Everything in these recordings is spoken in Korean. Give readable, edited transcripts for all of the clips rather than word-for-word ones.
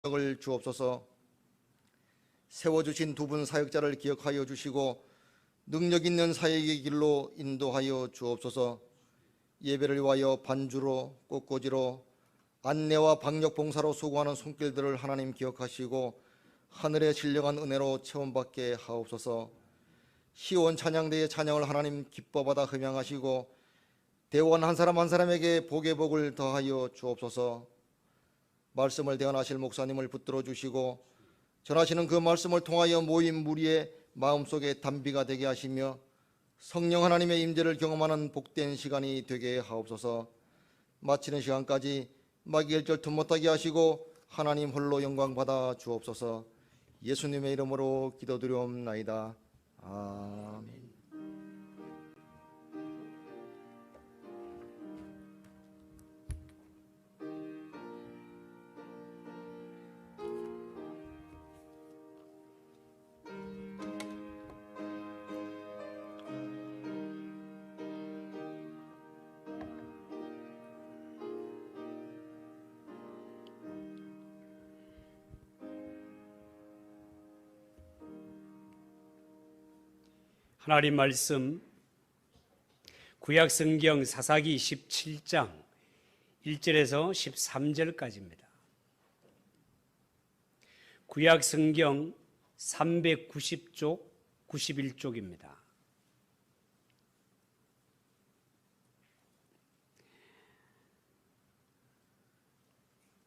능력을 주옵소서. 세워주신 두 분 사역자를 기억하여 주시고 능력 있는 사역의 길로 인도하여 주옵소서. 예배를 위하여 반주로 꽃꽂이로 안내와 방역 봉사로 수고하는 손길들을 하나님 기억하시고 하늘의 신령한 은혜로 체험받게 하옵소서. 시온 찬양대의 찬양을 하나님 기뻐받아 흠양하시고 대원 한 사람 한 사람에게 복의 복을 더하여 주옵소서. 말씀을 대언하실 목사님을 붙들어 주시고 전하시는 그 말씀을 통하여 모인 무리의 마음속에 단비가 되게 하시며 성령 하나님의 임재를 경험하는 복된 시간이 되게 하옵소서. 마치는 시간까지 마귀일절 틈 못하게 하시고 하나님 홀로 영광 받아 주옵소서. 예수님의 이름으로 기도드리옵나이다. 아멘. 하나님 말씀 구약성경 사사기 17장 1절에서 13절까지입니다. 구약성경 390쪽 91쪽입니다.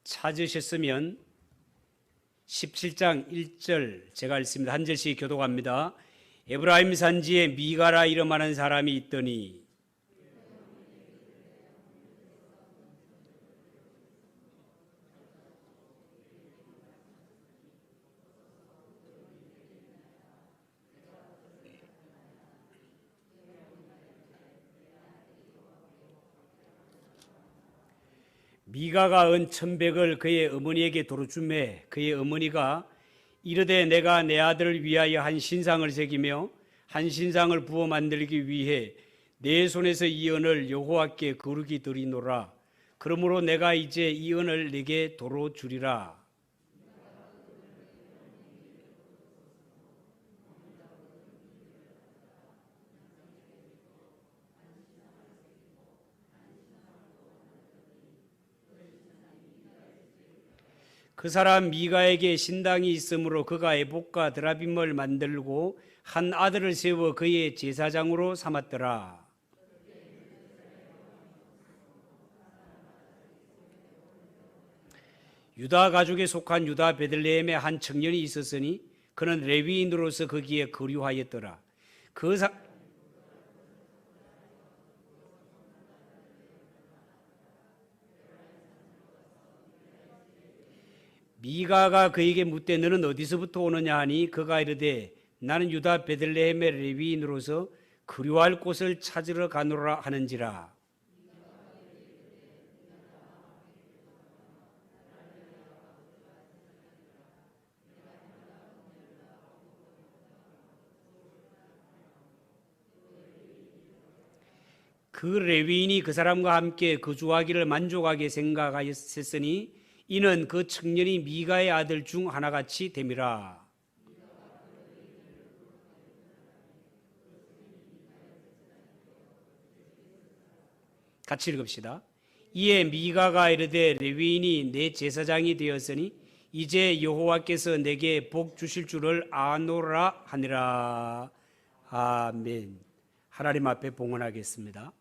찾으셨으면 17장 1절 제가 읽습니다. 한 절씩 교독합니다. 에브라임 산지에 미가라 이름하는 사람이 있더니 미가가 은 1,100을 그의 어머니에게 도로 주매 그의 어머니가 이르되 내가 내 아들을 위하여 한 신상을 새기며 한 신상을 부어 만들기 위해 내 손에서 이 은을 여호와께 거룩히 드리노라. 그러므로 내가 이제 이 은을 네게 도로 주리라. 그 사람 미가에게 신당이 있으므로 그가 에봇과 드라빔을 만들고 한 아들을 세워 그의 제사장으로 삼았더라. 유다 가족에 속한 유다 베들레헴에 한 청년이 있었으니 그는 레위인으로서 거기에 거류하였더라. 미가가 그에게 묻되 너는 어디서부터 오느냐 하니 그가 이르되 나는 유다 베들레헴의 레위인으로서 거류할 곳을 찾으러 가노라 하는지라. 그 레위인이 그 사람과 함께 거주하기를 만족하게 생각하였으니 이는 그 청년이 미가의 아들 중 하나같이 됨이라. 같이 읽읍시다. 이에 미가가 이르되 레위인이 내 제사장이 되었으니 이제 여호와께서 내게 복 주실 줄을 아노라 하니라. 아멘. 하나님 앞에 봉헌하겠습니다.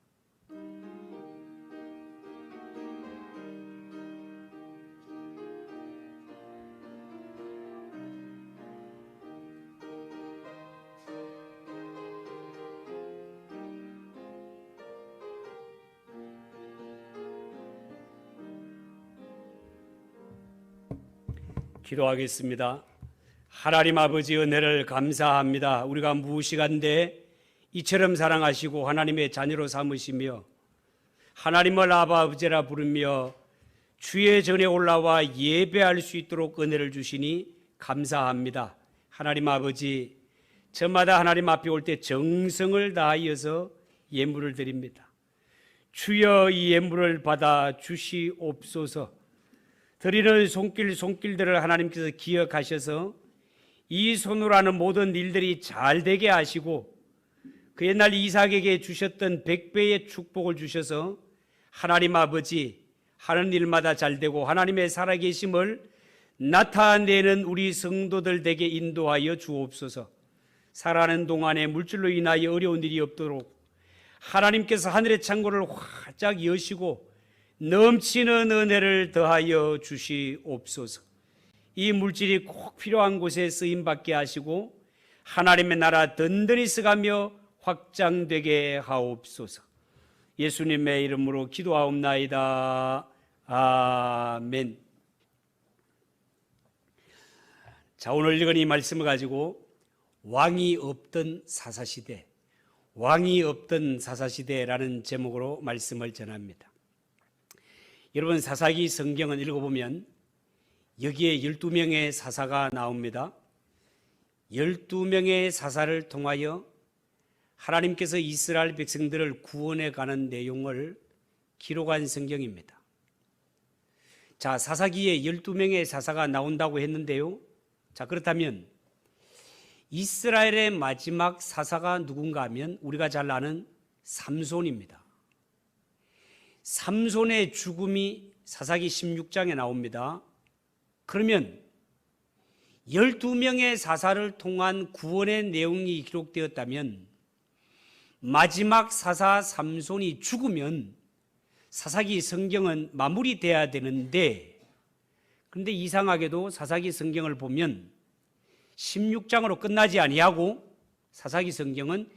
기도하겠습니다. 하나님 아버지 은혜를 감사합니다. 우리가 무시간데 이처럼 사랑하시고 하나님의 자녀로 삼으시며 하나님을 아바 아버지라 부르며 주의 전에 올라와 예배할 수 있도록 은혜를 주시니 감사합니다. 하나님 아버지, 저마다 하나님 앞에 올 때 정성을 다하여서 예물을 드립니다. 주여 이 예물을 받아 주시옵소서. 드리는 손길들을 하나님께서 기억하셔서 이 손으로 하는 모든 일들이 잘 되게 하시고 그 옛날 이삭에게 주셨던 100배의 축복을 주셔서 하나님 아버지 하는 일마다 잘 되고 하나님의 살아계심을 나타내는 우리 성도들 되게 인도하여 주옵소서. 살아가는 동안에 물질로 인하여 어려운 일이 없도록 하나님께서 하늘의 창고를 활짝 여시고 넘치는 은혜를 더하여 주시옵소서. 이 물질이 꼭 필요한 곳에 쓰임받게 하시고 하나님의 나라 든든히 서가며 확장되게 하옵소서. 예수님의 이름으로 기도하옵나이다. 아멘. 자, 오늘 읽은 이 말씀을 가지고 왕이 없던 사사시대, 왕이 없던 사사시대라는 제목으로 말씀을 전합니다. 여러분, 사사기 성경은 읽어보면 여기에 12명의 사사가 나옵니다. 12명의 사사를 통하여 하나님께서 이스라엘 백성들을 구원해 가는 내용을 기록한 성경입니다. 자, 사사기에 12명의 사사가 나온다고 했는데요. 자, 그렇다면 이스라엘의 마지막 사사가 누군가 하면 우리가 잘 아는 삼손입니다. 삼손의 죽음이 사사기 16장에 나옵니다. 그러면 12명의 사사를 통한 구원의 내용이 기록되었다면 마지막 사사 삼손이 죽으면 사사기 성경은 마무리돼야 되는데, 그런데 이상하게도 사사기 성경을 보면 16장으로 끝나지 아니하고 사사기 성경은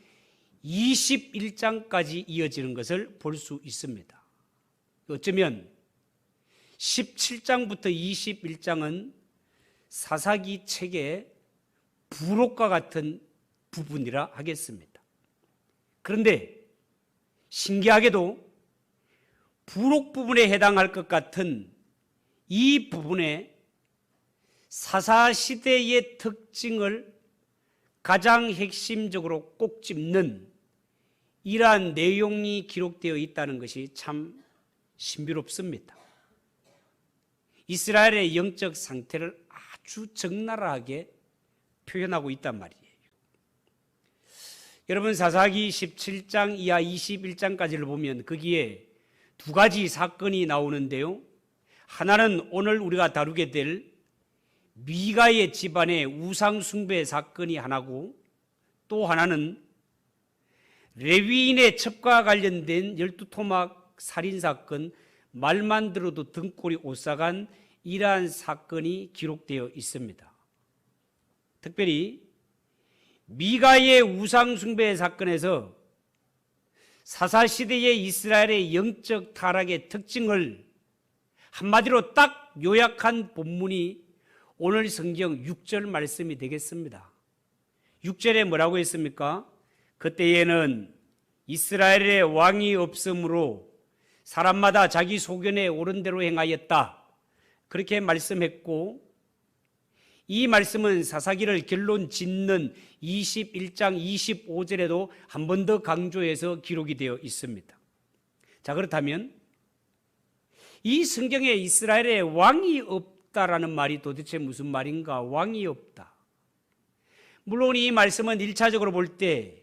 21장까지 이어지는 것을 볼 수 있습니다. 어쩌면 17장부터 21장은 사사기 책의 부록과 같은 부분이라 하겠습니다. 그런데 신기하게도 부록 부분에 해당할 것 같은 이 부분에 사사시대의 특징을 가장 핵심적으로 꼭 짚는 이러한 내용이 기록되어 있다는 것이 참 신비롭습니다. 이스라엘의 영적 상태를 아주 적나라하게 표현하고 있단 말이에요. 여러분, 사사기 17장 이하 21장까지를 보면 거기에 두 가지 사건이 나오는데요. 하나는 오늘 우리가 다루게 될 미가의 집안의 우상 숭배 사건이 하나고, 또 하나는 레위인의 첩과 관련된 12토막 살인사건, 말만 들어도 등골이 오싹한 이러한 사건이 기록되어 있습니다. 특별히 미가의 우상 숭배 사건에서 사사시대의 이스라엘의 영적 타락의 특징을 한마디로 딱 요약한 본문이 오늘 성경 6절 말씀이 되겠습니다. 6절에 뭐라고 했습니까? 그때에는 이스라엘의 왕이 없으므로 사람마다 자기 소견에 옳은 대로 행하였다. 그렇게 말씀했고, 이 말씀은 사사기를 결론 짓는 21장 25절에도 한 번 더 강조해서 기록이 되어 있습니다. 자, 그렇다면 이 성경에 이스라엘에 왕이 없다라는 말이 도대체 무슨 말인가? 왕이 없다. 물론 이 말씀은 1차적으로 볼 때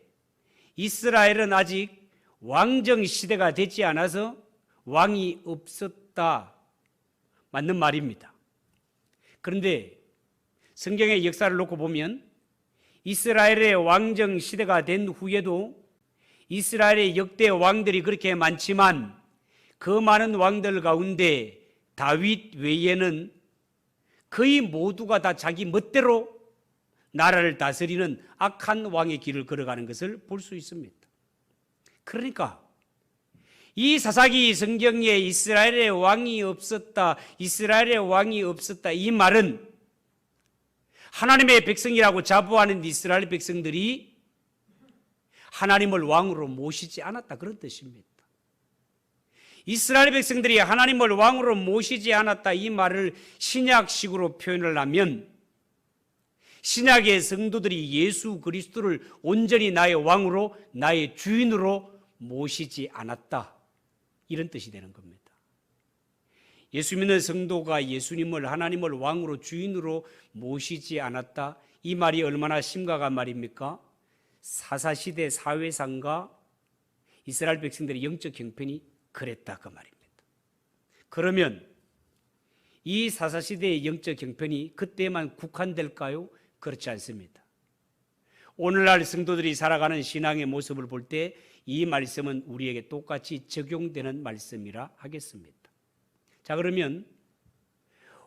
이스라엘은 아직 왕정 시대가 되지 않아서 왕이 없었다, 맞는 말입니다. 그런데 성경의 역사를 놓고 보면 이스라엘의 왕정 시대가 된 후에도 이스라엘의 역대 왕들이 그렇게 많지만 그 많은 왕들 가운데 다윗 외에는 거의 모두가 다 자기 멋대로 나라를 다스리는 악한 왕의 길을 걸어가는 것을 볼 수 있습니다. 그러니까 이 사사기 성경에 이스라엘의 왕이 없었다, 이스라엘의 왕이 없었다, 이 말은 하나님의 백성이라고 자부하는 이스라엘 백성들이 하나님을 왕으로 모시지 않았다, 그런 뜻입니다. 이스라엘 백성들이 하나님을 왕으로 모시지 않았다, 이 말을 신약식으로 표현을 하면 신약의 성도들이 예수 그리스도를 온전히 나의 왕으로, 나의 주인으로 모시지 않았다, 이런 뜻이 되는 겁니다. 예수 믿는 성도가 예수님을 하나님을 왕으로 주인으로 모시지 않았다. 이 말이 얼마나 심각한 말입니까? 사사시대 사회상과 이스라엘 백성들의 영적 형편이 그랬다 그 말입니다. 그러면 이 사사시대의 영적 형편이 그때만 국한될까요? 그렇지 않습니다. 오늘날 성도들이 살아가는 신앙의 모습을 볼 때 이 말씀은 우리에게 똑같이 적용되는 말씀이라 하겠습니다. 자, 그러면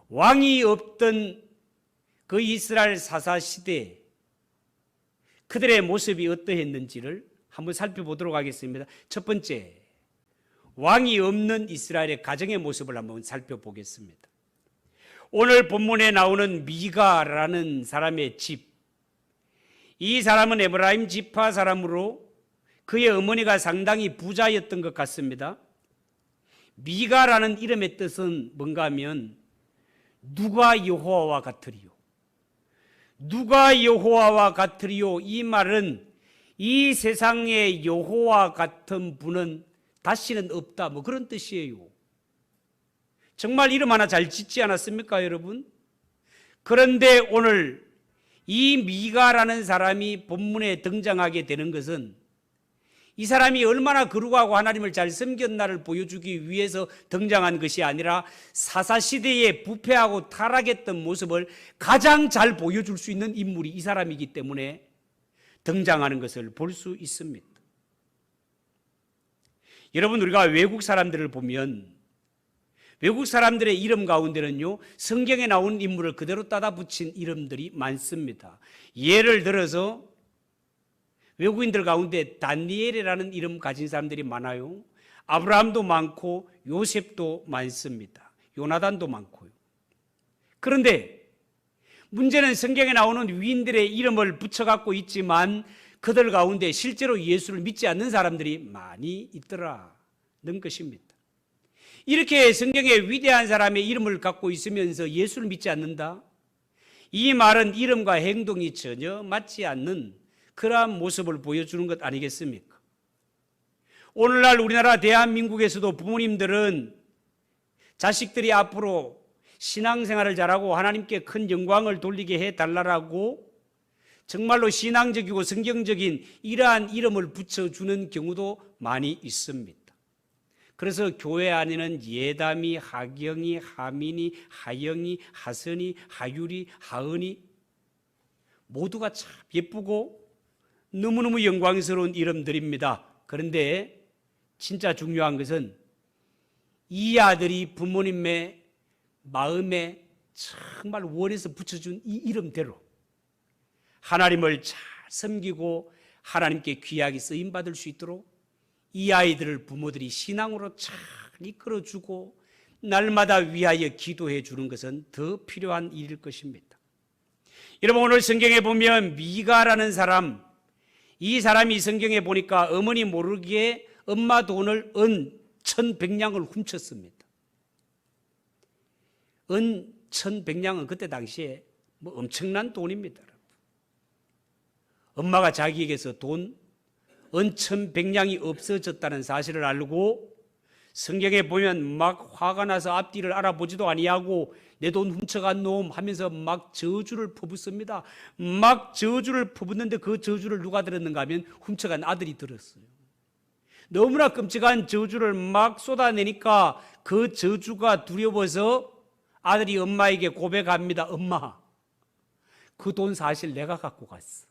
왕이 없던 그 이스라엘 사사시대 그들의 모습이 어떠했는지를 한번 살펴보도록 하겠습니다. 첫 번째, 왕이 없는 이스라엘의 가정의 모습을 한번 살펴보겠습니다. 오늘 본문에 나오는 미가라는 사람의 집, 이 사람은 에브라임 지파 사람으로 그의 어머니가 상당히 부자였던 것 같습니다. 미가라는 이름의 뜻은 뭔가 하면 누가 여호와와 같으리요. 누가 여호와와 같으리요. 이 말은 이 세상에 여호와 같은 분은 다시는 없다, 뭐 그런 뜻이에요. 정말 이름 하나 잘 짓지 않았습니까, 여러분? 그런데 오늘 이 미가라는 사람이 본문에 등장하게 되는 것은 이 사람이 얼마나 거룩하고 하나님을 잘 섬겼나를 보여주기 위해서 등장한 것이 아니라 사사시대에 부패하고 타락했던 모습을 가장 잘 보여줄 수 있는 인물이 이 사람이기 때문에 등장하는 것을 볼 수 있습니다. 여러분, 우리가 외국 사람들을 보면 외국 사람들의 이름 가운데는요, 성경에 나온 인물을 그대로 따다 붙인 이름들이 많습니다. 예를 들어서 외국인들 가운데 다니엘이라는 이름 가진 사람들이 많아요. 아브라함도 많고 요셉도 많습니다. 요나단도 많고요. 그런데 문제는 성경에 나오는 위인들의 이름을 붙여갖고 있지만 그들 가운데 실제로 예수를 믿지 않는 사람들이 많이 있더라는 것입니다. 이렇게 성경에 위대한 사람의 이름을 갖고 있으면서 예수를 믿지 않는다? 이 말은 이름과 행동이 전혀 맞지 않는 그러한 모습을 보여주는 것 아니겠습니까? 오늘날 우리나라 대한민국에서도 부모님들은 자식들이 앞으로 신앙생활을 잘하고 하나님께 큰 영광을 돌리게 해달라고 정말로 신앙적이고 성경적인 이러한 이름을 붙여주는 경우도 많이 있습니다. 그래서 교회 안에는 예담이, 하경이, 하민이, 하영이, 하선이, 하율이, 하은이 모두가 참 예쁘고 너무너무 영광스러운 이름들입니다. 그런데 진짜 중요한 것은 이 아들이 부모님의 마음에 정말 원해서 붙여준 이 이름대로 하나님을 잘 섬기고 하나님께 귀하게 쓰임받을 수 있도록 이 아이들을 부모들이 신앙으로 잘 이끌어주고 날마다 위하여 기도해 주는 것은 더 필요한 일일 것입니다. 여러분, 오늘 성경에 보면 미가라는 사람, 이 사람이 성경에 보니까 어머니 모르기에 엄마 돈을 은 1,100냥을 훔쳤습니다. 은 1,100냥은 그때 당시에 뭐 엄청난 돈입니다. 엄마가 자기에게서 돈 은 1,100냥이 없어졌다는 사실을 알고 성경에 보면 막 화가 나서 앞뒤를 알아보지도 아니하고 내 돈 훔쳐간 놈 하면서 막 저주를 퍼붓습니다. 막 저주를 퍼붓는데 그 저주를 누가 들었는가 하면 훔쳐간 아들이 들었어요. 너무나 끔찍한 저주를 막 쏟아내니까 그 저주가 두려워서 아들이 엄마에게 고백합니다. 엄마, 그 돈 사실 내가 갖고 갔어.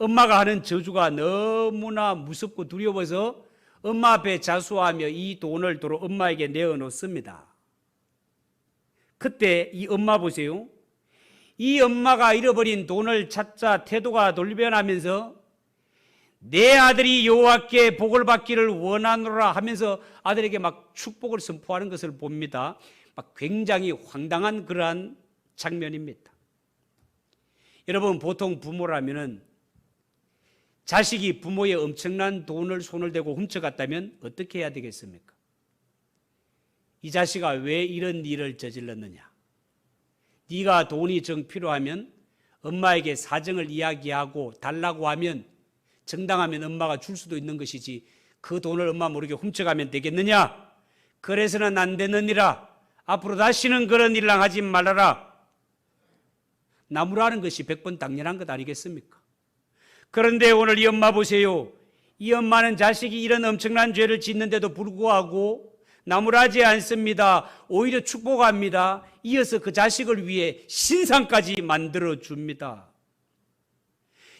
엄마가 하는 저주가 너무나 무섭고 두려워서 엄마 앞에 자수하며 이 돈을 도로 엄마에게 내어놓습니다. 그때 이 엄마 보세요. 이 엄마가 잃어버린 돈을 찾자 태도가 돌변하면서 내 아들이 여호와께 복을 받기를 원하노라 하면서 아들에게 막 축복을 선포하는 것을 봅니다. 막 굉장히 황당한 그러한 장면입니다. 여러분, 보통 부모라면은 자식이 부모의 엄청난 돈을 손을 대고 훔쳐갔다면 어떻게 해야 되겠습니까? 이 자식아, 왜 이런 일을 저질렀느냐? 네가 돈이 정 필요하면 엄마에게 사정을 이야기하고 달라고 하면 정당하면 엄마가 줄 수도 있는 것이지 그 돈을 엄마 모르게 훔쳐가면 되겠느냐? 그래서는 안 되느니라. 앞으로 다시는 그런 일을 하지 말아라. 나무라는 것이 100번 당연한 것 아니겠습니까? 그런데 오늘 이 엄마 보세요. 이 엄마는 자식이 이런 엄청난 죄를 짓는데도 불구하고 나무라지 않습니다. 오히려 축복합니다. 이어서 그 자식을 위해 신상까지 만들어 줍니다.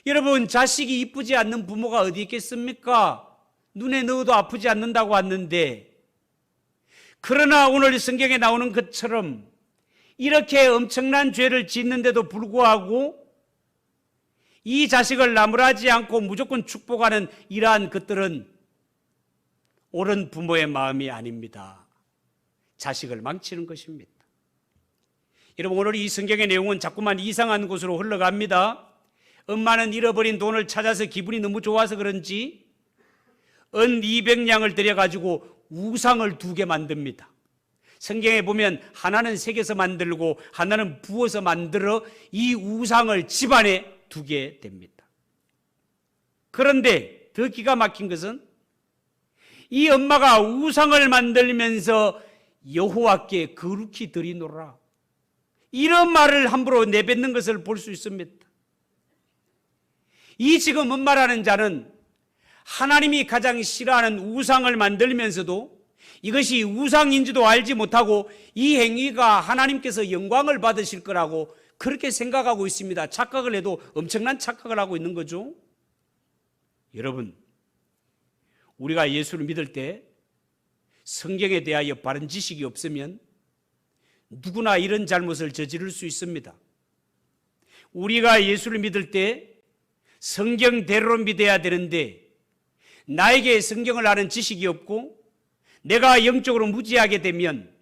여러분, 자식이 이쁘지 않는 부모가 어디 있겠습니까? 눈에 넣어도 아프지 않는다고 하는데, 그러나 오늘 성경에 나오는 것처럼 이렇게 엄청난 죄를 짓는데도 불구하고 이 자식을 나무라지 않고 무조건 축복하는 이러한 것들은 옳은 부모의 마음이 아닙니다. 자식을 망치는 것입니다. 여러분, 오늘 이 성경의 내용은 자꾸만 이상한 곳으로 흘러갑니다. 엄마는 잃어버린 돈을 찾아서 기분이 너무 좋아서 그런지 은 200냥을 들여가지고 우상을 2개 만듭니다. 성경에 보면 하나는 새겨서 만들고 하나는 부어서 만들어 이 우상을 집안에 두게 됩니다. 그런데 더 기가 막힌 것은 이 엄마가 우상을 만들면서 여호와께 거룩히 드리노라, 이런 말을 함부로 내뱉는 것을 볼 수 있습니다. 이 지금 엄마라는 자는 하나님이 가장 싫어하는 우상을 만들면서도 이것이 우상인지도 알지 못하고 이 행위가 하나님께서 영광을 받으실 거라고 그렇게 생각하고 있습니다. 착각을 해도 엄청난 착각을 하고 있는 거죠. 여러분, 우리가 예수를 믿을 때 성경에 대하여 바른 지식이 없으면 누구나 이런 잘못을 저지를 수 있습니다. 우리가 예수를 믿을 때 성경대로 믿어야 되는데 나에게 성경을 아는 지식이 없고 내가 영적으로 무지하게 되면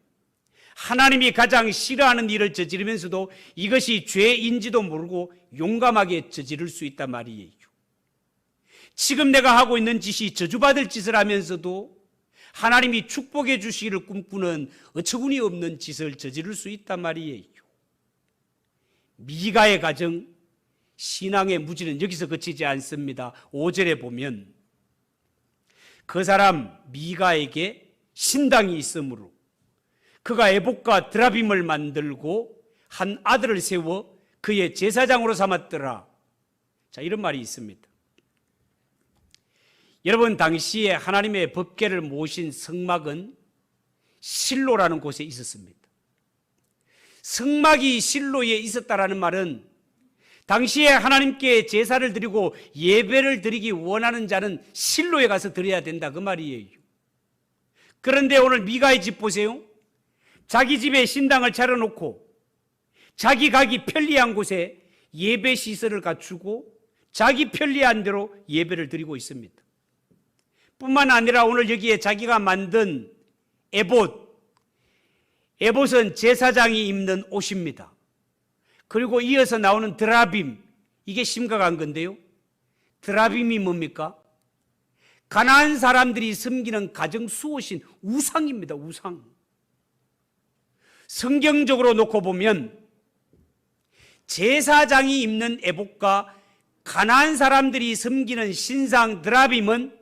하나님이 가장 싫어하는 일을 저지르면서도 이것이 죄인지도 모르고 용감하게 저지를 수 있단 말이에요. 지금 내가 하고 있는 짓이 저주받을 짓을 하면서도 하나님이 축복해 주시기를 꿈꾸는 어처구니 없는 짓을 저지를 수 있단 말이에요. 미가의 가정, 신앙의 무지는 여기서 그치지 않습니다. 5절에 보면 그 사람 미가에게 신당이 있으므로 그가 에봇과 드라빔을 만들고 한 아들을 세워 그의 제사장으로 삼았더라. 자, 이런 말이 있습니다. 여러분, 당시에 하나님의 법궤를 모신 성막은 실로라는 곳에 있었습니다. 성막이 실로에 있었다라는 말은 당시에 하나님께 제사를 드리고 예배를 드리기 원하는 자는 실로에 가서 드려야 된다, 그 말이에요. 그런데 오늘 미가의 집 보세요. 자기 집에 신당을 차려놓고 자기 가기 편리한 곳에 예배 시설을 갖추고 자기 편리한 대로 예배를 드리고 있습니다. 뿐만 아니라 오늘 여기에 자기가 만든 에봇은 제사장이 입는 옷입니다. 그리고 이어서 나오는 드라빔, 이게 심각한 건데요. 드라빔이 뭡니까? 가나안 사람들이 섬기는 가정 수호신 우상입니다. 우상. 성경적으로 놓고 보면 제사장이 입는 에봇과 가나안 사람들이 섬기는 신상 드라빔은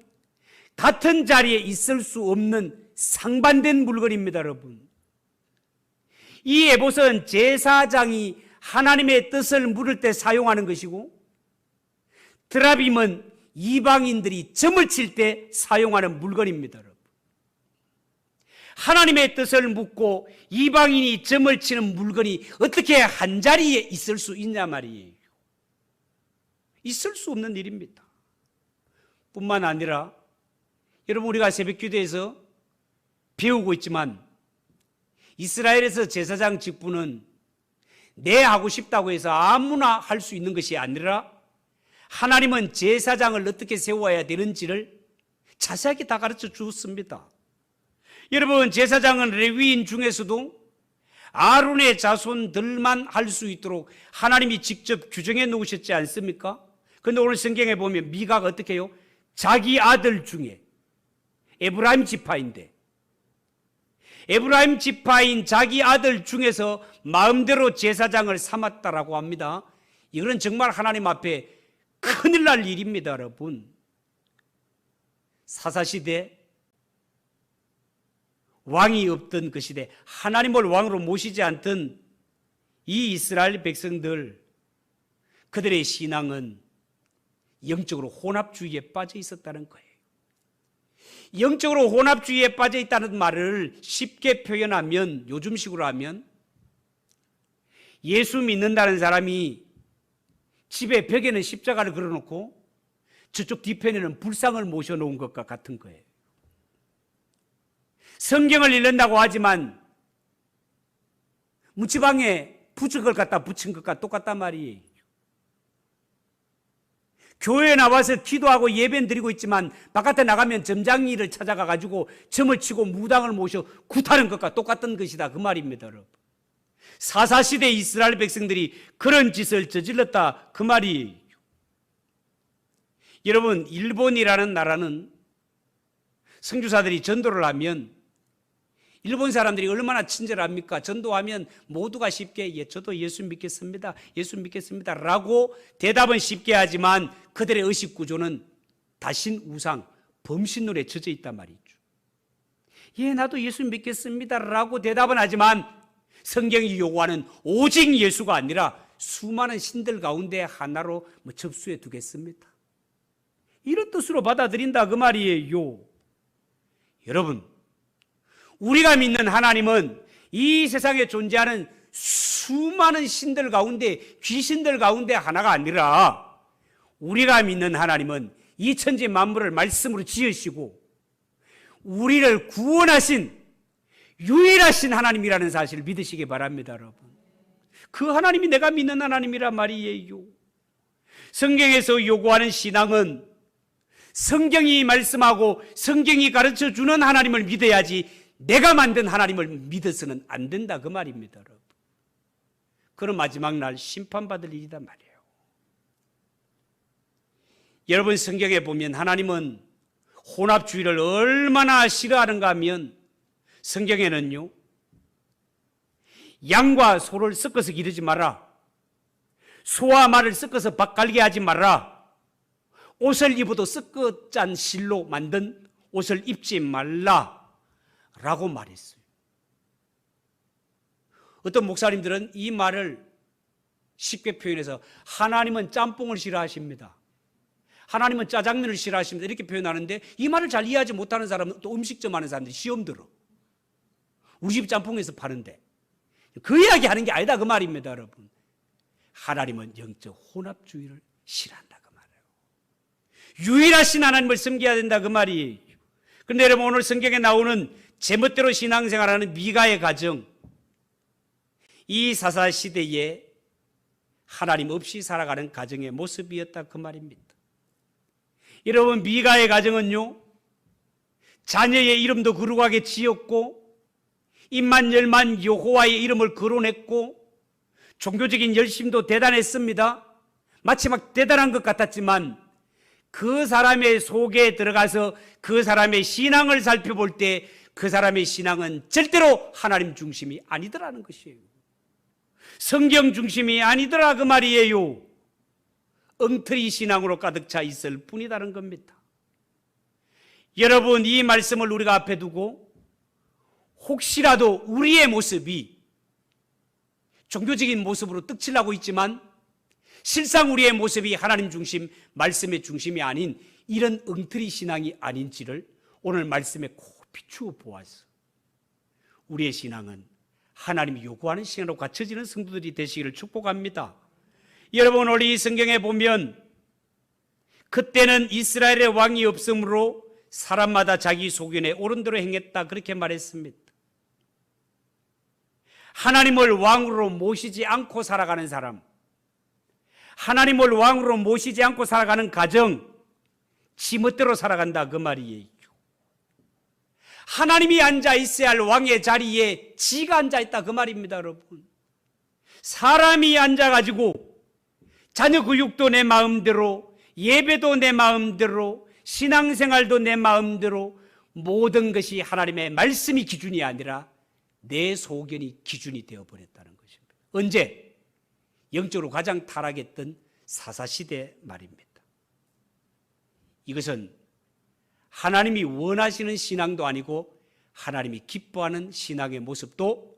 같은 자리에 있을 수 없는 상반된 물건입니다, 여러분. 이 에봇은 제사장이 하나님의 뜻을 물을 때 사용하는 것이고 드라빔은 이방인들이 점을 칠 때 사용하는 물건입니다, 여러분. 하나님의 뜻을 묻고 이방인이 점을 치는 물건이 어떻게 한 자리에 있을 수 있냐 말이에요. 있을 수 없는 일입니다. 뿐만 아니라 여러분, 우리가 새벽기도에서 배우고 있지만 이스라엘에서 제사장 직분은 내 하고 싶다고 해서 아무나 할 수 있는 것이 아니라 하나님은 제사장을 어떻게 세워야 되는지를 자세하게 다 가르쳐 주었습니다. 여러분, 제사장은 레위인 중에서도 아론의 자손들만 할 수 있도록 하나님이 직접 규정해 놓으셨지 않습니까? 그런데 오늘 성경에 보면 미가가 어떻게 해요? 자기 아들 중에 에브라임 지파인데 에브라임 지파인 자기 아들 중에서 마음대로 제사장을 삼았다라고 합니다. 이거는 정말 하나님 앞에 큰일 날 일입니다, 여러분. 사사시대 왕이 없던 그 시대, 하나님을 왕으로 모시지 않던 이 이스라엘 백성들, 그들의 신앙은 영적으로 혼합주의에 빠져 있었다는 거예요. 영적으로 혼합주의에 빠져 있다는 말을 쉽게 표현하면, 요즘식으로 하면, 예수 믿는다는 사람이 집에 벽에는 십자가를 걸어놓고 저쪽 뒤편에는 불상을 모셔놓은 것과 같은 거예요. 성경을 읽는다고 하지만 문지방에 부적을 갖다 붙인 것과 똑같단 말이에요. 교회에 나와서 기도하고 예배는 드리고 있지만 바깥에 나가면 점장이를 찾아가 가지고 점을 치고 무당을 모셔 굿하는 것과 똑같은 것이다, 그 말입니다, 여러분. 사사시대 이스라엘 백성들이 그런 짓을 저질렀다, 그 말이에요. 여러분, 일본이라는 나라는 선교사들이 전도를 하면 일본 사람들이 얼마나 친절합니까? 전도하면 모두가 쉽게 예, 저도 예수 믿겠습니다, 예수 믿겠습니다 라고 대답은 쉽게 하지만 그들의 의식 구조는 다신 우상, 범신론에 젖어 있단 말이죠. 예, 나도 예수 믿겠습니다 라고 대답은 하지만 성경이 요구하는 오직 예수가 아니라 수많은 신들 가운데 하나로 접수해 두겠습니다, 이런 뜻으로 받아들인다, 그 말이에요. 여러분, 우리가 믿는 하나님은 이 세상에 존재하는 수많은 신들 가운데, 귀신들 가운데 하나가 아니라 우리가 믿는 하나님은 이 천지 만물을 말씀으로 지으시고 우리를 구원하신 유일하신 하나님이라는 사실을 믿으시기 바랍니다, 여러분. 그 하나님이 내가 믿는 하나님이란 말이에요. 성경에서 요구하는 신앙은 성경이 말씀하고 성경이 가르쳐주는 하나님을 믿어야지 내가 만든 하나님을 믿어서는 안 된다, 그 말입니다, 여러분. 그런 마지막 날 심판받을 일이란 말이에요. 여러분, 성경에 보면 하나님은 혼합주의를 얼마나 싫어하는가 하면 성경에는요, 양과 소를 섞어서 기르지 마라, 소와 말을 섞어서 밥 갈게 하지 마라, 옷을 입어도 섞어 짠 실로 만든 옷을 입지 말라 라고 말했어요. 어떤 목사님들은 이 말을 쉽게 표현해서 하나님은 짬뽕을 싫어하십니다, 하나님은 짜장면을 싫어하십니다, 이렇게 표현하는데 이 말을 잘 이해하지 못하는 사람은 또 음식점 하는 사람들이 시험 들어. 우리 집 짬뽕에서 파는데 그 이야기 하는 게 아니다, 그 말입니다, 여러분. 하나님은 영적 혼합주의를 싫어한다, 그 말이에요. 유일하신 하나님을 섬겨야 된다, 그 말이에요. 그런데 여러분, 오늘 성경에 나오는 제멋대로 신앙생활하는 미가의 가정, 이 사사시대에 하나님 없이 살아가는 가정의 모습이었다, 그 말입니다. 여러분, 미가의 가정은요, 자녀의 이름도 거룩하게 지었고 입만 열만 여호와의 이름을 거론했고 종교적인 열심도 대단했습니다. 마치 막 대단한 것 같았지만 그 사람의 속에 들어가서 그 사람의 신앙을 살펴볼 때 그 사람의 신앙은 절대로 하나님 중심이 아니더라는 것이에요. 성경 중심이 아니더라, 그 말이에요. 엉터리 신앙으로 가득 차 있을 뿐이다는 겁니다. 여러분, 이 말씀을 우리가 앞에 두고 혹시라도 우리의 모습이 종교적인 모습으로 떡칠하고 있지만 실상 우리의 모습이 하나님 중심, 말씀의 중심이 아닌 이런 엉터리 신앙이 아닌지를 오늘 말씀에 꼭 비추어 보아서 우리의 신앙은 하나님이 요구하는 신앙으로 갖춰지는 성도들이 되시기를 축복합니다. 여러분, 오늘 이 성경에 보면 그때는 이스라엘의 왕이 없으므로 사람마다 자기 소견에 옳은 대로 행했다, 그렇게 말했습니다. 하나님을 왕으로 모시지 않고 살아가는 사람, 하나님을 왕으로 모시지 않고 살아가는 가정, 지멋대로 살아간다, 그 말이에요. 하나님이 앉아 있어야 할 왕의 자리에 지가 앉아 있다, 그 말입니다, 여러분. 사람이 앉아가지고 자녀 교육도 내 마음대로, 예배도 내 마음대로, 신앙생활도 내 마음대로, 모든 것이 하나님의 말씀이 기준이 아니라 내 소견이 기준이 되어버렸다는 것입니다. 언제? 영적으로 가장 타락했던 사사시대 말입니다. 이것은 하나님이 원하시는 신앙도 아니고 하나님이 기뻐하는 신앙의 모습도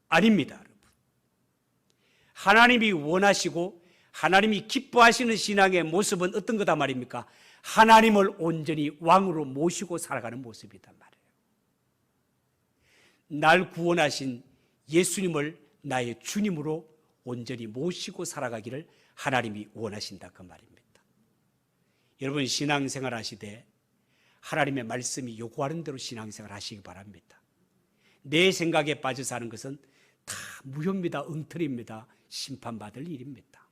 아닙니다. 여러분. 하나님이 원하시고 하나님이 기뻐하시는 신앙의 모습은 어떤 거다 말입니까? 하나님을 온전히 왕으로 모시고 살아가는 모습이단 말이에요. 날 구원하신 예수님을 나의 주님으로 온전히 모시고 살아가기를 하나님이 원하신다 그 말입니다. 여러분 신앙생활 하시되 하나님의 말씀이 요구하는 대로 신앙생활 하시기 바랍니다. 내 생각에 빠져 사는 것은 다 무효입니다. 엉터리입니다. 심판받을 일입니다.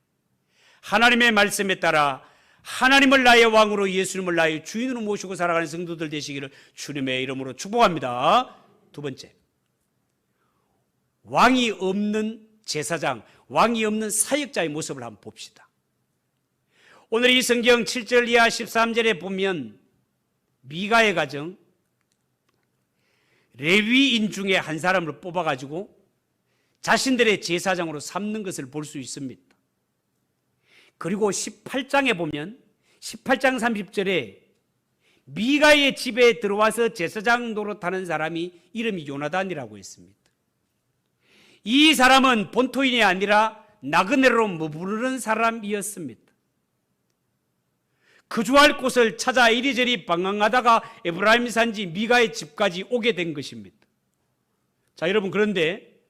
하나님의 말씀에 따라 하나님을 나의 왕으로 예수님을 나의 주인으로 모시고 살아가는 성도들 되시기를 주님의 이름으로 축복합니다. 두 번째, 왕이 없는 제사장, 왕이 없는 사역자의 모습을 한번 봅시다. 오늘 이 성경 7절 이하 13절에 보면 미가의 가정 레위인 중에 한 사람을 뽑아가지고 자신들의 제사장으로 삼는 것을 볼 수 있습니다. 그리고 18장에 보면 18장 30절에 미가의 집에 들어와서 제사장 노릇하는 사람이 이름이 요나단이라고 했습니다. 이 사람은 본토인이 아니라 나그네로 머무르는 사람이었습니다. 거주할 곳을 찾아 이리저리 방황하다가 에브라임 산지 미가의 집까지 오게 된 것입니다. 자, 여러분, 그런데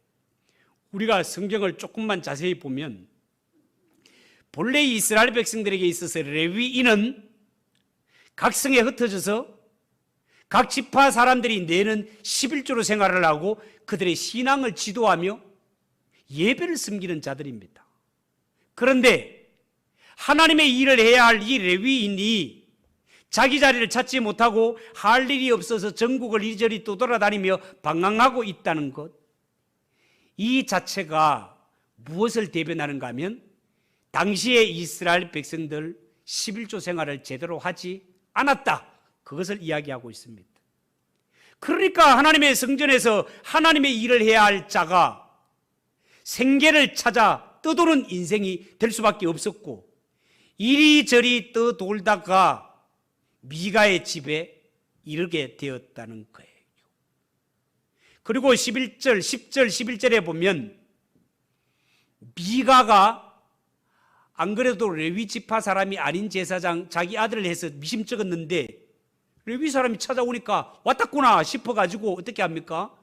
우리가 성경을 조금만 자세히 보면 본래 이스라엘 백성들에게 있어서 레위인은 각 성에 흩어져서 각 지파 사람들이 내는 11조로 생활을 하고 그들의 신앙을 지도하며 예배를 섬기는 자들입니다. 그런데 하나님의 일을 해야 할 이 레위인이 자기 자리를 찾지 못하고 할 일이 없어서 전국을 이리저리 떠돌아다니며 방황하고 있다는 것, 이 자체가 무엇을 대변하는가 하면 당시에 이스라엘 백성들 11조 생활을 제대로 하지 않았다, 그것을 이야기하고 있습니다. 그러니까 하나님의 성전에서 하나님의 일을 해야 할 자가 생계를 찾아 떠도는 인생이 될 수밖에 없었고, 이리저리 떠돌다가 미가의 집에 이르게 되었다는 거예요. 그리고 11절, 10절, 11절에 보면 미가가 안 그래도 레위 지파 사람이 아닌 제사장 자기 아들을 해서 미심 적었는데 레위 사람이 찾아오니까 왔다구나 싶어가지고 어떻게 합니까?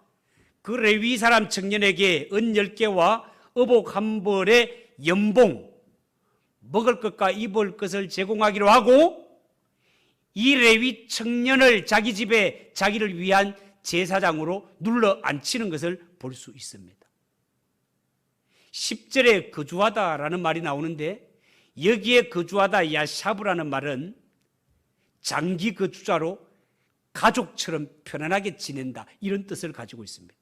그 레위 사람 청년에게 은 10개와 어복 한 벌의 연봉, 먹을 것과 입을 것을 제공하기로 하고 이 레위 청년을 자기 집에 자기를 위한 제사장으로 눌러 앉히는 것을 볼 수 있습니다. 10절에 거주하다라는 말이 나오는데 여기에 거주하다 야샤브라는 말은 장기 거주자로 가족처럼 편안하게 지낸다, 이런 뜻을 가지고 있습니다.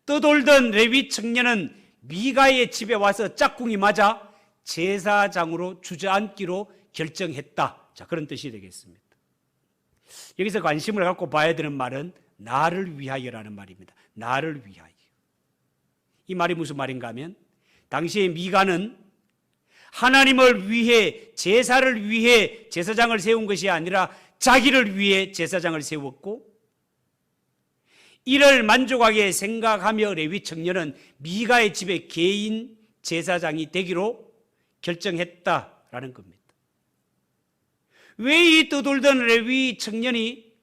떠돌던 레위 청년은 미가의 집에 와서 짝꿍이 맞아 제사장으로 주저앉기로 결정했다. 자, 그런 뜻이 되겠습니다. 여기서 관심을 갖고 봐야 되는 말은 나를 위하여라는 말입니다. 나를 위하여. 이 말이 무슨 말인가 하면 당시에 미가는 하나님을 위해 제사를 위해 제사장을 세운 것이 아니라 자기를 위해 제사장을 세웠고, 이를 만족하게 생각하며 레위 청년은 미가의 집에 개인 제사장이 되기로 결정했다라는 겁니다. 왜 이 떠돌던 레위 청년이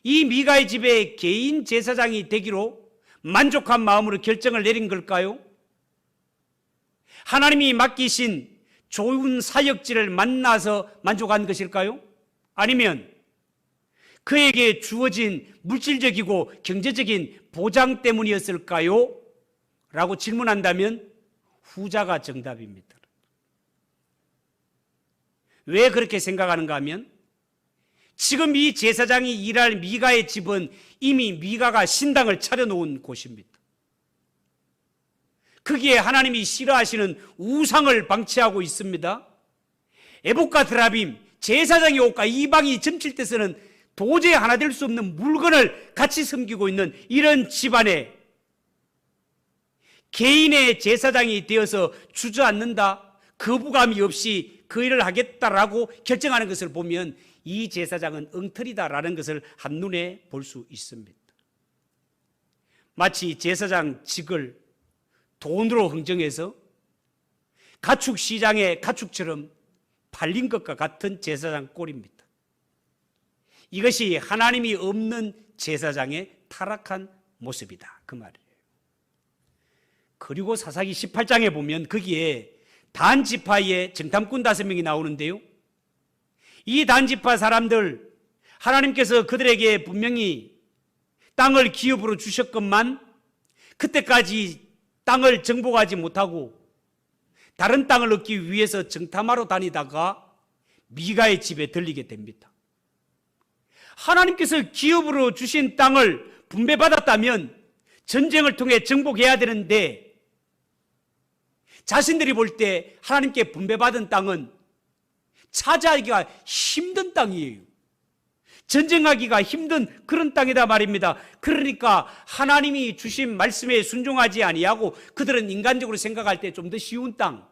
이 미가의 집에 개인 제사장이 되기로 만족한 마음으로 결정을 내린 걸까요? 하나님이 맡기신 좋은 사역지를 만나서 만족한 것일까요? 아니면 그에게 주어진 물질적이고 경제적인 보장 때문이었을까요? 라고 질문한다면 후자가 정답입니다. 왜 그렇게 생각하는가 하면 지금 이 제사장이 일할 미가의 집은 이미 미가가 신당을 차려놓은 곳입니다. 거기에 하나님이 싫어하시는 우상을 방치하고 있습니다. 에봇과 드라빔, 제사장의 옷과 이방이 점칠 때 쓰는 도저히 하나 될 수 없는 물건을 같이 섬기고 있는 이런 집안에 개인의 제사장이 되어서 주저앉는다, 거부감이 없이 그 일을 하겠다라고 결정하는 것을 보면 이 제사장은 엉터리다라는 것을 한눈에 볼 수 있습니다. 마치 제사장직을 돈으로 흥정해서 가축 시장의 가축처럼 팔린 것과 같은 제사장 꼴입니다. 이것이 하나님이 없는 제사장의 타락한 모습이다, 그 말이에요. 그리고 사사기 18장에 보면 거기에 단 지파의 정탐꾼 5명이 나오는데요, 이 단 지파 사람들, 하나님께서 그들에게 분명히 땅을 기업으로 주셨건만 그때까지 땅을 정복하지 못하고 다른 땅을 얻기 위해서 정탐하러 다니다가 미가의 집에 들리게 됩니다. 하나님께서 기업으로 주신 땅을 분배받았다면 전쟁을 통해 정복해야 되는데 자신들이 볼 때 하나님께 분배받은 땅은 차지하기가 힘든 땅이에요. 전쟁하기가 힘든 그런 땅이다 말입니다. 그러니까 하나님이 주신 말씀에 순종하지 아니하고 그들은 인간적으로 생각할 때 좀 더 쉬운 땅,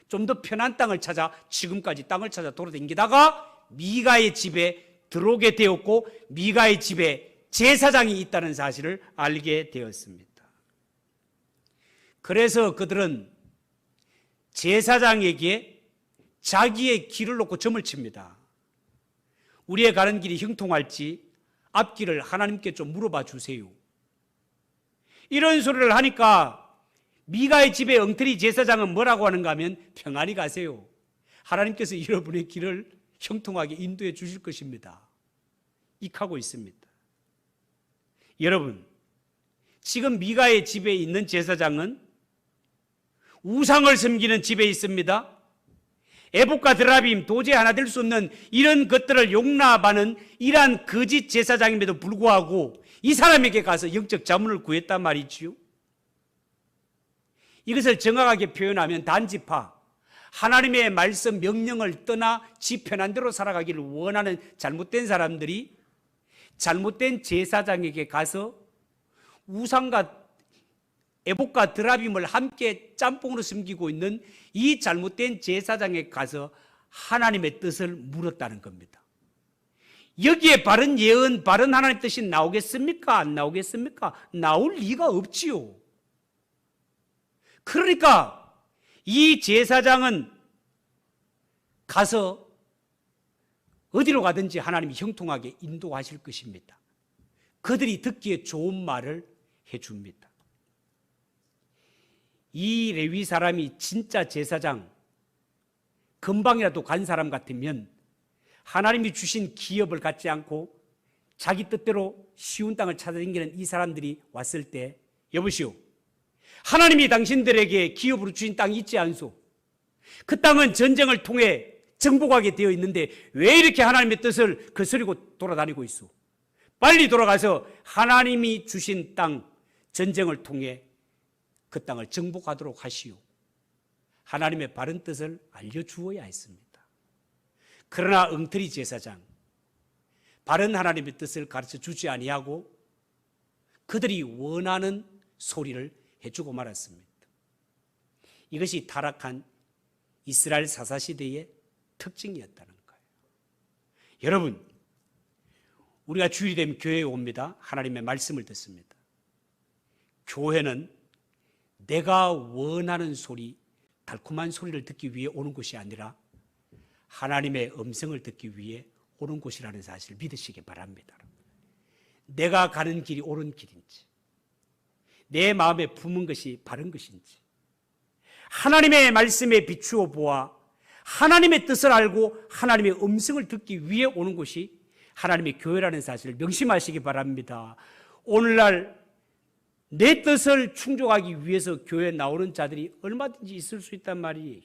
좀 더 편한 땅을 찾아 지금까지 땅을 찾아 돌아다니다가 미가의 집에 들어오게 되었고 미가의 집에 제사장이 있다는 사실을 알게 되었습니다. 그래서 그들은 제사장에게 자기의 길을 놓고 점을 칩니다. 우리의 가는 길이 형통할지 앞길을 하나님께 좀 물어봐 주세요. 이런 소리를 하니까 미가의 집의 엉터리 제사장은 뭐라고 하는가 하면 평안히 가세요. 하나님께서 여러분의 길을 형통하게 인도해 주실 것입니다. 익하고 있습니다. 여러분, 지금 미가의 집에 있는 제사장은 우상을 섬기는 집에 있습니다. 에봇과 드라빔, 도저히 하나 될 수 없는 이런 것들을 용납하는 이러한 거짓 제사장임에도 불구하고 이 사람에게 가서 영적 자문을 구했단 말이지요. 이것을 정확하게 표현하면 단지파, 하나님의 말씀 명령을 떠나 지 편한 대로 살아가기를 원하는 잘못된 사람들이 잘못된 제사장에게 가서 우상과 에봇과 드라빔을 함께 짬뽕으로 섬기고 있는 이 잘못된 제사장에 가서 하나님의 뜻을 물었다는 겁니다. 여기에 바른 예언, 바른 하나님의 뜻이 나오겠습니까? 안 나오겠습니까? 나올 리가 없지요. 그러니까 이 제사장은 가서 어디로 가든지 하나님이 형통하게 인도하실 것입니다. 그들이 듣기에 좋은 말을 해줍니다. 이 레위 사람이 진짜 제사장, 금방이라도 간 사람 같으면 하나님이 주신 기업을 갖지 않고 자기 뜻대로 쉬운 땅을 찾아다니는 이 사람들이 왔을 때, 여보시오, 하나님이 당신들에게 기업으로 주신 땅이 있지 않소? 그 땅은 전쟁을 통해 정복하게 되어 있는데 왜 이렇게 하나님의 뜻을 거스르고 돌아다니고 있소? 빨리 돌아가서 하나님이 주신 땅, 전쟁을 통해 그 땅을 정복하도록 하시오. 하나님의 바른 뜻을 알려주어야 했습니다. 그러나 엉터리 제사장, 바른 하나님의 뜻을 가르쳐 주지 아니하고 그들이 원하는 소리를 해주고 말았습니다. 이것이 타락한 이스라엘 사사시대의 특징이었다는 거예요. 여러분, 우리가 주일이 되면 교회에 옵니다. 하나님의 말씀을 듣습니다. 교회는 내가 원하는 소리, 달콤한 소리를 듣기 위해 오는 것이 아니라 하나님의 음성을 듣기 위해 오는 곳이라는 사실을 믿으시기 바랍니다. 내가 가는 길이 옳은 길인지, 내 마음에 품은 것이 바른 것인지, 하나님의 말씀에 비추어 보아 하나님의 뜻을 알고 하나님의 음성을 듣기 위해 오는 곳이 하나님의 교회라는 사실을 명심하시기 바랍니다. 오늘날 내 뜻을 충족하기 위해서 교회에 나오는 자들이 얼마든지 있을 수 있단 말이에요.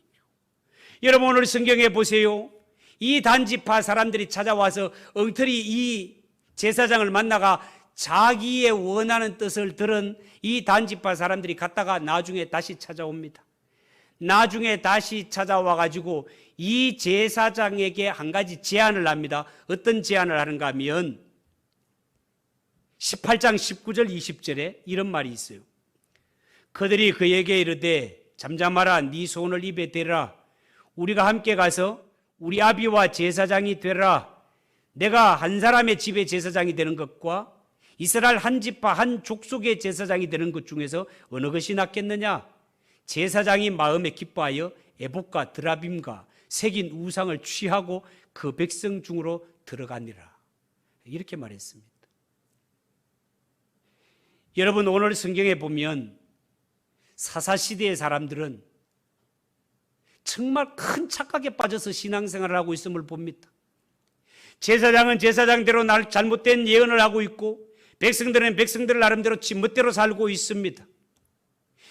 여러분, 오늘 성경에 보세요. 이 단지파 사람들이 찾아와서 엉터리 이 제사장을 만나가 자기의 원하는 뜻을 들은 이 단지파 사람들이 갔다가 나중에 다시 찾아옵니다. 나중에 다시 찾아와 가지고 이 제사장에게 한 가지 제안을 합니다. 어떤 제안을 하는가 하면 18장 19절 20절에 이런 말이 있어요. 그들이 그에게 이르되 잠잠하라, 네 손을 입에 대라. 우리가 함께 가서 우리 아비와 제사장이 되라. 내가 한 사람의 집의 제사장이 되는 것과 이스라엘 한 집파 한 족속의 제사장이 되는 것 중에서 어느 것이 낫겠느냐? 제사장이 마음에 기뻐하여 에봇과 드라빔과 새긴 우상을 취하고 그 백성 중으로 들어가니라. 이렇게 말했습니다. 여러분, 오늘 성경에 보면 사사시대의 사람들은 정말 큰 착각에 빠져서 신앙생활을 하고 있음을 봅니다. 제사장은 제사장대로 잘못된 예언을 하고 있고 백성들은 백성들 나름대로 멋대로 살고 있습니다.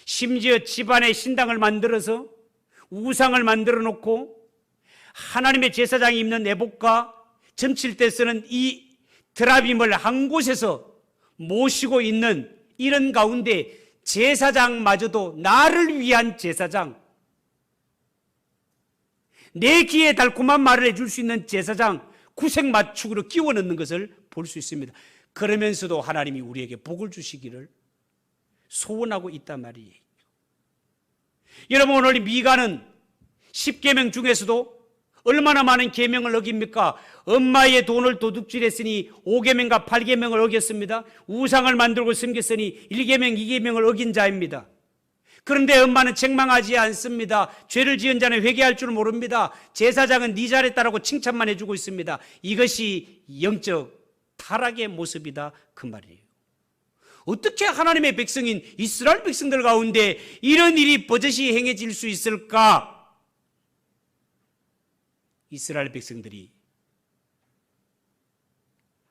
심지어 집안에 신당을 만들어서 우상을 만들어 놓고 하나님의 제사장이 입는 에봇과 점칠 때 쓰는 이 드라빔을 한 곳에서 모시고 있는 이런 가운데 제사장마저도 나를 위한 제사장, 내 귀에 달콤한 말을 해줄 수 있는 제사장 구색맞축으로 끼워 넣는 것을 볼 수 있습니다. 그러면서도 하나님이 우리에게 복을 주시기를 소원하고 있단 말이에요. 여러분, 오늘 미가는 10계명 중에서도 얼마나 많은 계명을 어깁니까? 엄마의 돈을 도둑질했으니 5계명과 8계명을 어겼습니다. 우상을 만들고 섬겼으니 1계명, 2계명을 어긴 자입니다. 그런데 엄마는 책망하지 않습니다. 죄를 지은 자는 회개할 줄 모릅니다. 제사장은 네 잘했다라고 칭찬만 해주고 있습니다. 이것이 영적 타락의 모습이다, 그 말이에요. 어떻게 하나님의 백성인 이스라엘 백성들 가운데 이런 일이 버젓이 행해질 수 있을까? 이스라엘 백성들이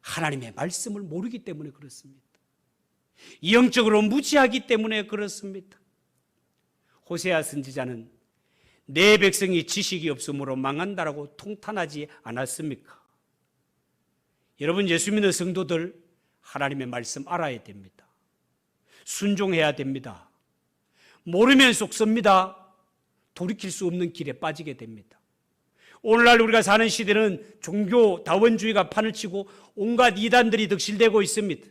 하나님의 말씀을 모르기 때문에 그렇습니다. 영적으로 무지하기 때문에 그렇습니다. 호세아 선지자는 내 백성이 지식이 없으므로 망한다라고 통탄하지 않았습니까? 여러분, 예수 믿는 성도들 하나님의 말씀 알아야 됩니다. 순종해야 됩니다. 모르면 속습니다. 돌이킬 수 없는 길에 빠지게 됩니다. 오늘날 우리가 사는 시대는 종교다원주의가 판을 치고 온갖 이단들이 득실되고 있습니다.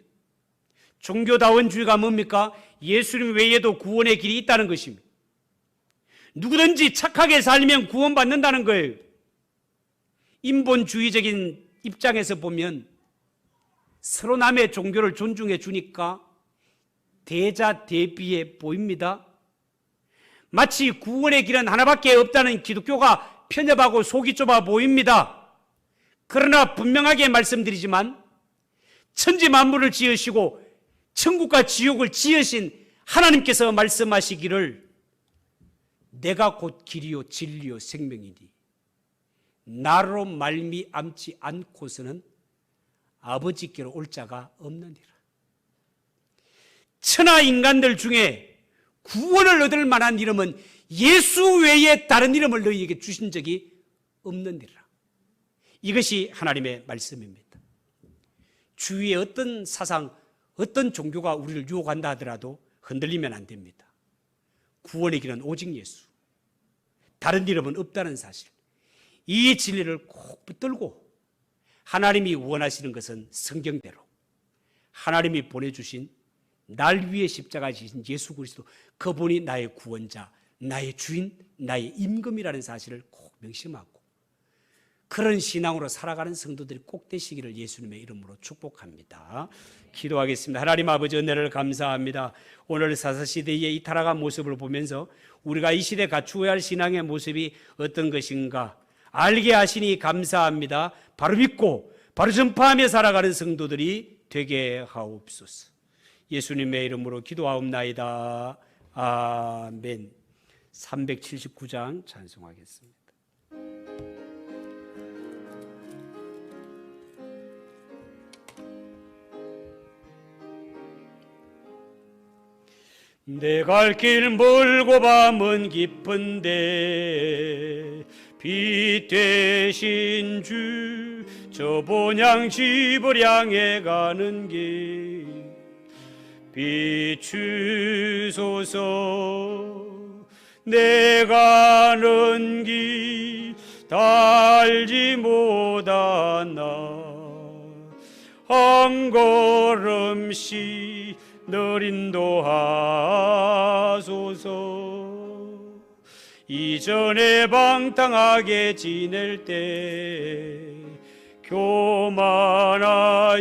종교다원주의가 뭡니까? 예수님 외에도 구원의 길이 있다는 것입니다. 누구든지 착하게 살면 구원받는다는 거예요. 인본주의적인 입장에서 보면 서로 남의 종교를 존중해 주니까 대자대비해 보입니다. 마치 구원의 길은 하나밖에 없다는 기독교가 편협하고 속이 좁아 보입니다. 그러나 분명하게 말씀드리지만 천지 만물을 지으시고 천국과 지옥을 지으신 하나님께서 말씀하시기를 내가 곧 길이요 진리요 생명이니 나로 말미암지 않고서는 아버지께로 올 자가 없느니라. 천하 인간들 중에 구원을 얻을 만한 이름은 예수 외에 다른 이름을 너희에게 주신 적이 없느니라. 이것이 하나님의 말씀입니다. 주위의 어떤 사상, 어떤 종교가 우리를 유혹한다 하더라도 흔들리면 안 됩니다. 구원의 길은 오직 예수, 다른 이름은 없다는 사실, 이 진리를 꼭 붙들고 하나님이 원하시는 것은 성경대로 하나님이 보내주신 날 위해 십자가 지신 예수 그리스도, 그분이 나의 구원자, 나의 주인, 나의 임금이라는 사실을 꼭 명심하고 그런 신앙으로 살아가는 성도들이 꼭 되시기를 예수님의 이름으로 축복합니다. 기도하겠습니다. 하나님 아버지, 은혜를 감사합니다. 오늘 사사시대의 이 타락한 모습을 보면서 우리가 이 시대에 갖추어야 할 신앙의 모습이 어떤 것인가 알게 하시니 감사합니다. 바로 믿고 바로 전파하며 살아가는 성도들이 되게 하옵소서. 예수님의 이름으로 기도하옵나이다. 아멘. 379장 찬송하겠습니다. 내 갈 길 멀고 밤은 깊은데 빛 되신 주 저 본향 집을 향해 가는 길 비추소서. 내 가는 길 달지 못하나 한 걸음씩 늘 인도하소서. 이전에 방탕하게 지낼 때 교만하여